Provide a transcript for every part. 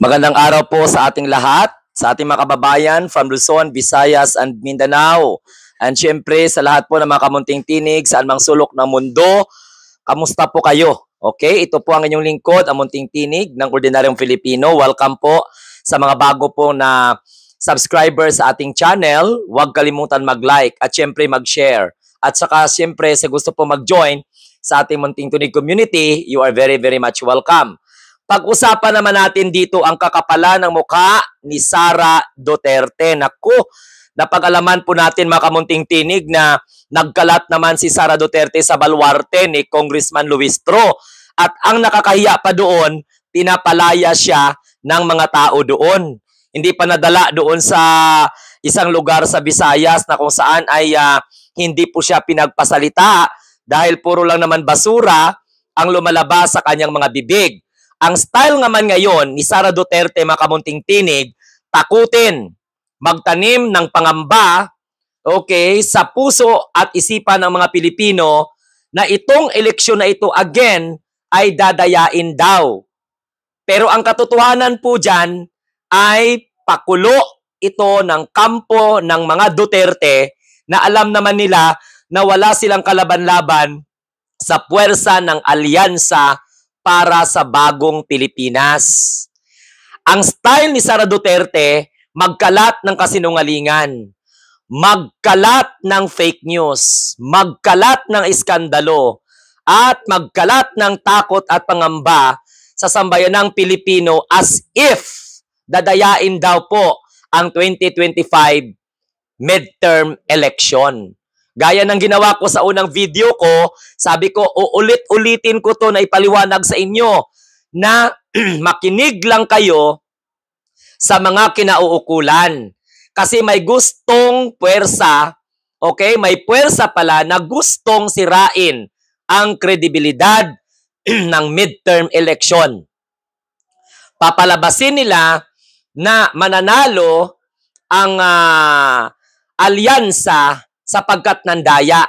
Magandang araw po sa ating lahat, sa ating mga kababayan from Luzon, Visayas, and Mindanao. And syempre sa lahat po ng mga kamunting tinig saan mang sulok ng mundo, kamusta po kayo? Okay, ito po ang inyong lingkod, ang munting tinig ng Ordinaryong Filipino. Welcome po sa mga bago po na subscribers sa ating channel. Huwag kalimutan mag-like at syempre mag-share. At saka syempre sa gusto po mag-join sa ating munting tinig community, you are very much welcome. Pag-usapan naman natin dito ang kakapalan ng mukha ni Sara Duterte. Naku, napag-alaman po natin mga kamunting tinig na nagkalat naman si Sara Duterte sa baluarte ni Congressman Luis Tro. At ang nakakahiya pa doon, pinapalaya siya ng mga tao doon. Hindi pa nadala doon sa isang lugar sa Visayas na kung saan ay hindi po siya pinagpasalita dahil puro lang naman basura ang lumalabas sa kanyang mga bibig. Ang style naman ngayon ni Sara Duterte, mga kamunting tinig, takutin, magtanim ng pangamba, okay, sa puso at isipan ng mga Pilipino na itong eleksyon na ito again ay dadayain daw. Pero ang katotohanan po dyan ay pakulo ito ng kampo ng mga Duterte na alam naman nila na wala silang kalaban-laban sa puwersa ng alyansa para sa bagong Pilipinas. Ang style ni Sara Duterte, magkalat ng kasinungalingan, magkalat ng fake news, magkalat ng iskandalo, at magkalat ng takot at pangamba sa sambayanang Pilipino as if dadayain daw po ang 2025 midterm election. Gaya ng ginawa ko sa unang video ko, sabi ko, uulit-ulitin ko to na ipaliwanag sa inyo na makinig lang kayo sa mga kinauukulan. Kasi may gustong puwersa, okay, may puwersa pala na gustong sirain ang kredibilidad ng midterm election. Papalabasin nila na mananalo ang alyansa sapagkat nandaya.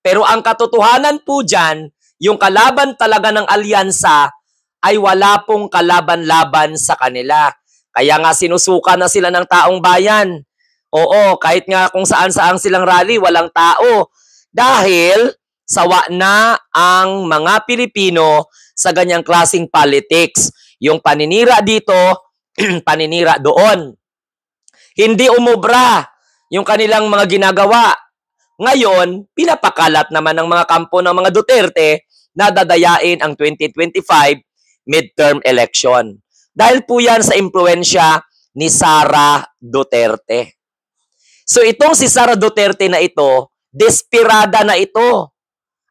Pero ang katotohanan po dyan, yung kalaban talaga ng alyansa ay wala pong kalaban-laban sa kanila. Kaya nga sinusuka na sila ng taong bayan. Oo, kahit nga kung saan-saan silang rally, walang tao. Dahil sawa na ang mga Pilipino sa ganyang klaseng politics. Yung paninira dito, paninira doon. Hindi umubra yung kanilang mga ginagawa. Ngayon, pinapakalat naman ng mga kampo ng mga Duterte na dadayain ang 2025 midterm election. Dahil po yan sa impluensya ni Sara Duterte. So itong si Sara Duterte na ito, desperada na ito.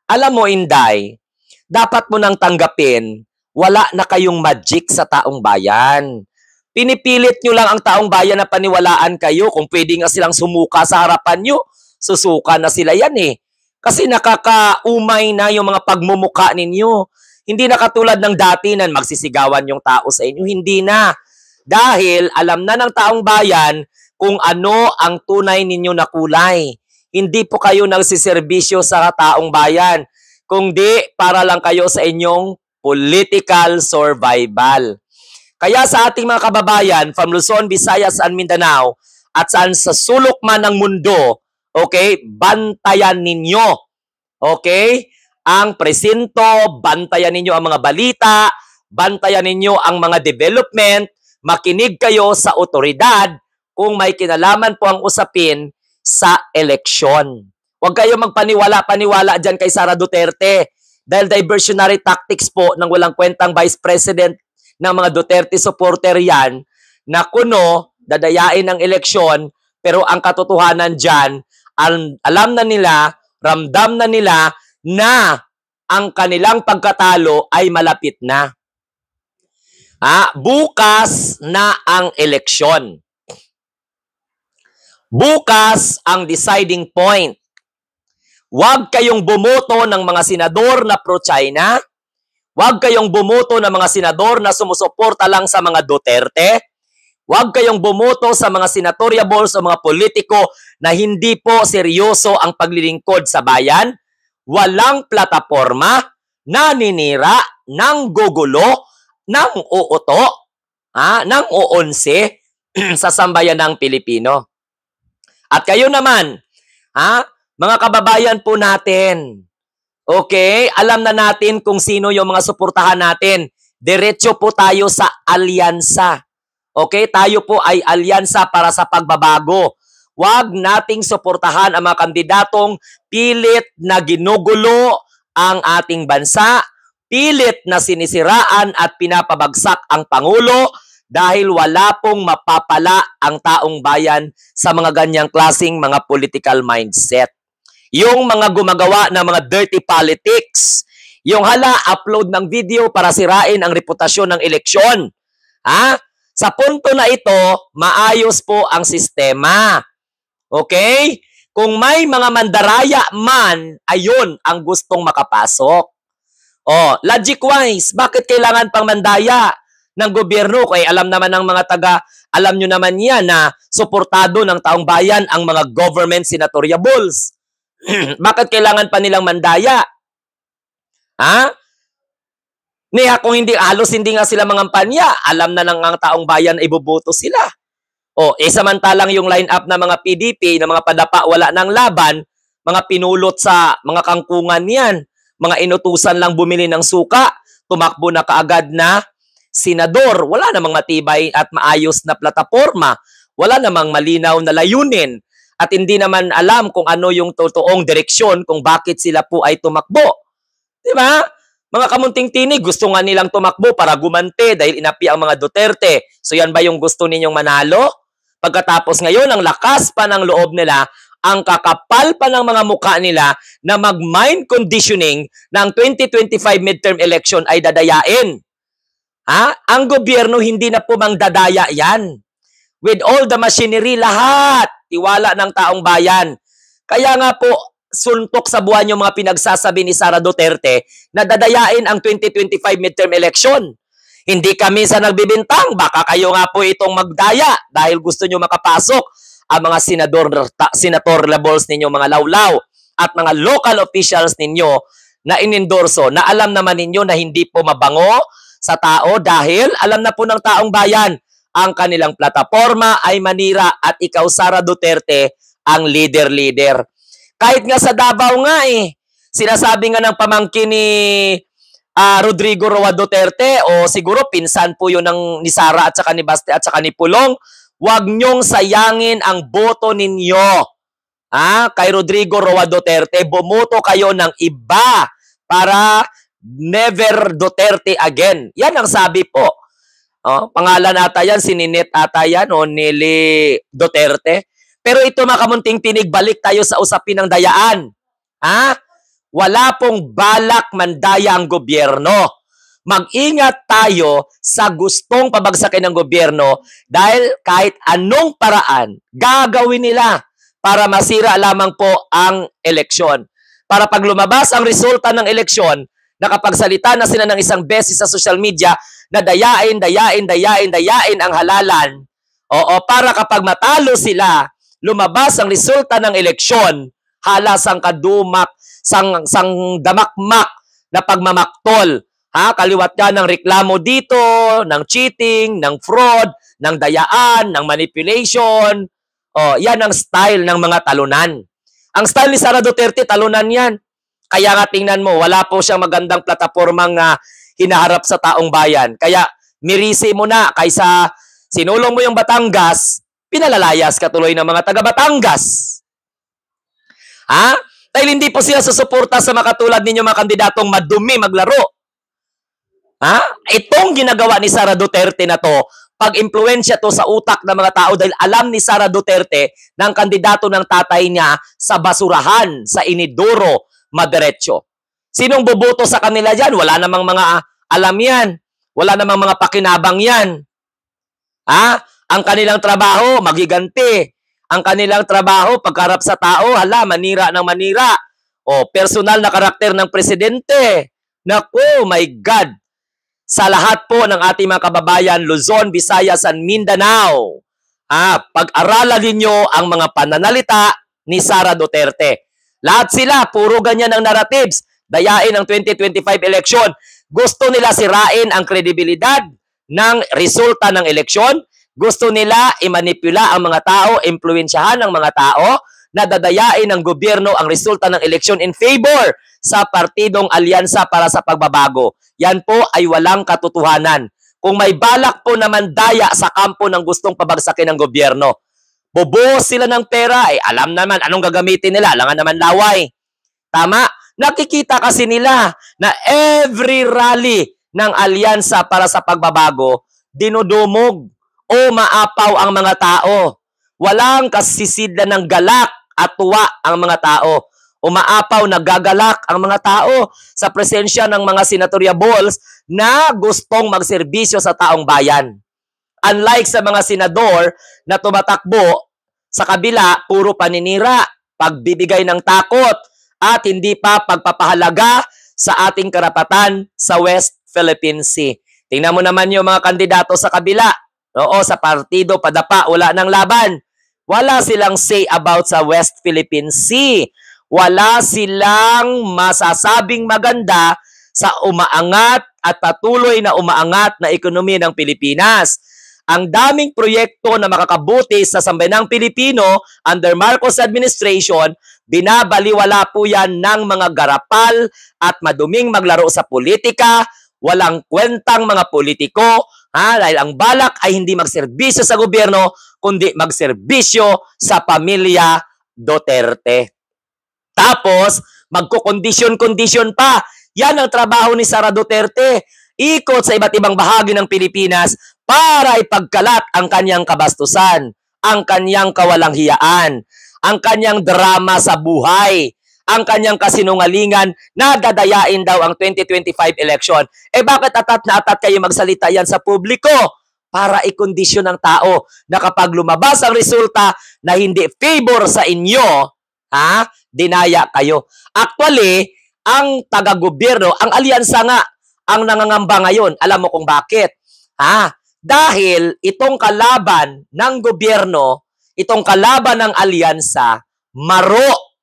Alam mo, Inday, dapat mo nang tanggapin, wala na kayong magic sa taong bayan. Pinipilit nyo lang ang taong bayan na paniwalaan kayo kung pwede nga silang sumuka sa harapan nyo. Susuka na sila yan eh. Kasi nakakaumay na yung mga pagmumuka ninyo. Hindi na katulad ng dati na magsisigawan yung tao sa inyo. Hindi na. Dahil alam na ng taong bayan kung ano ang tunay ninyo na kulay. Hindi po kayo nagsiservisyo sa taong bayan. Kundi para lang kayo sa inyong political survival. Kaya sa ating mga kababayan from Luzon, Visayas, and Mindanao at saan sa sulok man ng mundo, okay, bantayan ninyo, okay, ang presinto, bantayan ninyo ang mga balita, bantayan ninyo ang mga development, makinig kayo sa otoridad kung may kinalaman po ang usapin sa eleksyon. Huwag kayo magpaniwala-paniwala dyan kay Sara Duterte dahil diversionary tactics po ng walang kwentang Vice President ng mga Duterte supporter yan na kuno, dadayain ang eleksyon, pero ang katotohanan dyan, alam na nila, ramdam na nila na ang kanilang pagkatalo ay malapit na. Bukas na ang eleksyon. Bukas ang deciding point. Huwag kayong bumoto ng mga senador na pro-China. Huwag kayong bumoto ng mga senador na sumusuporta lang sa mga Duterte. Huwag kayong bumoto sa mga senatoriables o mga politiko na hindi po seryoso ang paglilingkod sa bayan. Walang plataporma, naninira, nang gugulo, nang uuto. ng O11 sa sambayanang Pilipino. At kayo naman, mga kababayan po natin, okay, alam na natin kung sino yung mga suportahan natin. Diretso po tayo sa alyansa. Okay, tayo po ay alyansa para sa pagbabago. Huwag nating suportahan ang mga kandidatong pilit na ginugulo ang ating bansa, pilit na sinisiraan at pinapabagsak ang Pangulo dahil wala pong mapapala ang taong bayan sa mga ganyang klaseng mga political mindset. Yung mga gumagawa ng mga dirty politics, yung upload ng video para sirain ang reputasyon ng eleksyon. Sa punto na ito, maayos po ang sistema. Okay? Kung may mga mandaraya man, ayun ang gustong makapasok. Logic-wise, bakit kailangan pang mandaya ng gobyerno? Kaya alam naman ng mga alam nyo naman yan na suportado ng taong bayan ang mga government senatoriables. Bakit kailangan pa nilang mandaya? Kung hindi, halos hindi nga sila mangampanya, alam na ng ang taong bayan ay boboto sila. Samantalang yung line-up na mga PDP, na mga padapa, wala ng laban, mga pinulot sa mga kangkungan yan, mga inutusan lang bumili ng suka, tumakbo na kaagad na senador, wala namang matibay at maayos na plataporma, wala namang malinaw na layunin, at hindi naman alam kung ano yung totoong direksyon kung bakit sila po ay tumakbo. Diba? Mga kamunting tinig, gusto nga nilang tumakbo para gumante dahil inapi ang mga Duterte. So yan ba yung gusto ninyong manalo? Pagkatapos ngayon, ang lakas pa ng loob nila, ang kakapal pa ng mga mukha nila na mag-mind conditioning ng 2025 midterm election ay dadayain. Ang gobyerno hindi na po mangdadaya yan. With all the machinery, lahat, tiwala ng taong bayan. Kaya nga po, suntok sa buwan yung mga pinagsasabi ni Sara Duterte na dadayain ang 2025 midterm election. Hindi kami sa nagbibintang, baka kayo nga po itong magdaya dahil gusto nyo makapasok ang mga senator levels ninyo, mga lawlaw at mga local officials ninyo na inendorso na alam naman ninyo na hindi po mabango sa tao dahil alam na po ng taong bayan ang kanilang plataforma ay manira at ikaw, Sara Duterte, ang leader-leader. Kahit nga sa Davao nga sinasabi nga ng pamangkin ni Rodrigo Roa Duterte o siguro pinsan po yun ni Sara at saka ni Baste at saka ni Pulong, huwag nyong sayangin ang boto ninyo. Kay Rodrigo Roa Duterte, bumoto kayo ng iba para never Duterte again. Yan ang sabi po. Pangalan ata yan, sininit ata yan, Nelly Duterte. Pero ito mga kamunting tinig, balik tayo sa usapin ng dayaan. Wala pong balak mandaya ang gobyerno. Mag-ingat tayo sa gustong pabagsakin ng gobyerno dahil kahit anong paraan gagawin nila para masira lamang po ang eleksyon. Para pag lumabas ang resulta ng eleksyon, nakapagsalita na sila ng isang beses sa social media na dayain ang halalan. Para kapag matalo sila, lumabas ang resulta ng eleksyon, halasang kadumak, sang damakmak na pagmamaktol. Kaliwat yan ng reklamo dito, ng cheating, ng fraud, ng dayaan, ng manipulation. Yan ang style ng mga talunan. Ang style ni Sara Duterte, talunan yan. Kaya nga tingnan mo, wala po siyang magandang platapormang hinaharap sa taong bayan. Kaya mirisi mo na kaysa sinulong mo yung Batangas, pinalalayas ka tuloy ng mga taga Batangas. Dahil hindi po sila susuporta sa makatulad ninyo mga kandidatong madumi maglaro. Itong ginagawa ni Sara Duterte na to, pag-impluensya to sa utak ng mga tao dahil alam ni Sara Duterte na ang kandidato ng tatay niya sa basurahan, sa inidoro, madiretso. Sinong boboto sa kanila dyan? Wala namang mga alam yan. Wala namang mga pakinabang yan. Ang kanilang trabaho, magiganti. Ang kanilang trabaho, pagkarap sa tao, manira ng manira. Personal na karakter ng presidente. Naku, my God. Sa lahat po ng ating mga kababayan, Luzon, Visayas, and Mindanao, pag-aralan ninyo ang mga pananalita ni Sara Duterte. Lahat sila, puro ganyan ang narratives. Dayain ang 2025 election. Gusto nila sirain ang kredibilidad ng resulta ng eleksyon. Gusto nila imanipula ang mga tao, impluwensyahan ang mga tao, na dadayain ng gobyerno ang resulta ng eleksyon in favor sa partidong alyansa para sa pagbabago. Yan po ay walang katotohanan. Kung may balak po naman daya sa kampo ng gustong pabagsakin ng gobyerno, bubuhos sila ng pera, alam naman anong gagamitin nila, alangan naman laway. Tama? Nakikita kasi nila na every rally ng alyansa para sa pagbabago, dinudumog o maapaw ang mga tao. Walang kasisidlan ng galak at tuwa ang mga tao. Umaapaw, nagagalak ang mga tao sa presensya ng mga senatoriables na gustong magserbisyo sa taong bayan. Unlike sa mga senador na tumatakbo sa kabila, puro paninira, pagbibigay ng takot, at hindi pa pagpapahalaga sa ating karapatan sa West Philippine Sea. Tingnan mo naman yung mga kandidato sa kabila. Oo, sa partido, padapa, wala ng laban. Wala silang say about sa West Philippine Sea. Wala silang masasabing maganda sa umaangat at patuloy na umaangat na ekonomiya ng Pilipinas. Ang daming proyekto na makakabuti sa sambayanang Pilipino under Marcos administration, binabaliwala po yan ng mga garapal at maduming maglaro sa politika, walang kwentang mga politiko, dahil ang balak ay hindi magserbisyo sa gobyerno, kundi magserbisyo sa pamilya Duterte. Tapos, magkukondisyon-kondisyon pa. Yan ang trabaho ni Sara Duterte. Ikot sa iba't ibang bahagi ng Pilipinas para ipagkalat ang kanyang kabastusan, ang kanyang kawalanghiyaan, ang kanyang drama sa buhay, ang kanyang kasinungalingan na dadayain daw ang 2025 election. Bakit atat na atat kayo magsalita yan sa publiko? Para ikondisyon ng tao na kapag lumabas ang resulta na hindi favor sa inyo, dinaya kayo. Actually, ang taga-gobyerno, ang alyansa nga, ang nangangamba ngayon. Alam mo kung bakit? Dahil itong kalaban ng gobyerno, itong kalaban ng alyansa, maro.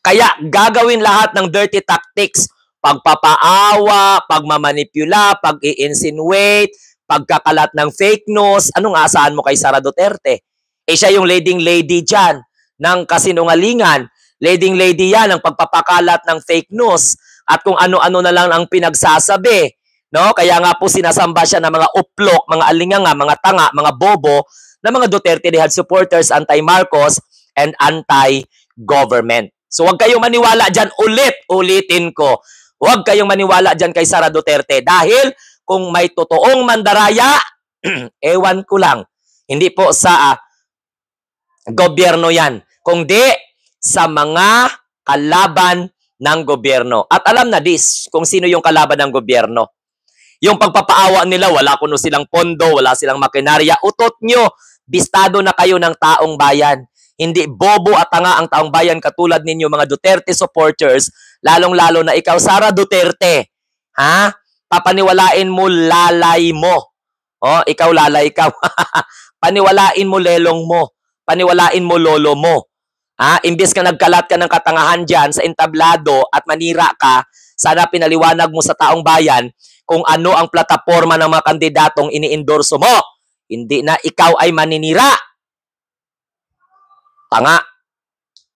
Kaya gagawin lahat ng dirty tactics, pagpapaawa, pagmamanipula, pag-i-insinuate, pagkakalat ng fake news. Anong asahan mo kay Sara Duterte? Siya yung leading lady dyan ng kasinungalingan. Leading lady yan ng pagpapakalat ng fake news at kung ano-ano na lang ang pinagsasabi. No? Kaya nga po sinasamba siya ng mga uplok, mga alinganga, mga tanga, mga bobo na mga Duterte Dihad supporters, anti-Marcos and anti-government. So huwag kayong maniwala dyan, ulitin ko. Huwag kayong maniwala dyan kay Sara Duterte dahil kung may totoong mandaraya, ewan ko lang. Hindi po sa gobyerno yan, kundi sa mga kalaban ng gobyerno. At alam na this, kung sino yung kalaban ng gobyerno. Yung pagpapaawa nila, wala kuno silang pondo, wala silang makinarya. Utot nyo, bistado na kayo ng taong bayan. Hindi bobo at tanga ang taong bayan katulad ninyo mga Duterte supporters, lalong-lalo na ikaw, Sara Duterte. Papaniwalain mo lalay mo. Ikaw lalay ka. Paniwalain mo lelong mo. Paniwalain mo lolo mo. Imbes ka nagkalat ka ng katangahan dyan sa entablado at manira ka, sana pinaliwanag mo sa taong bayan kung ano ang plataforma ng mga kandidatong ini-endorso mo. Hindi na ikaw ay maninira. Tanga.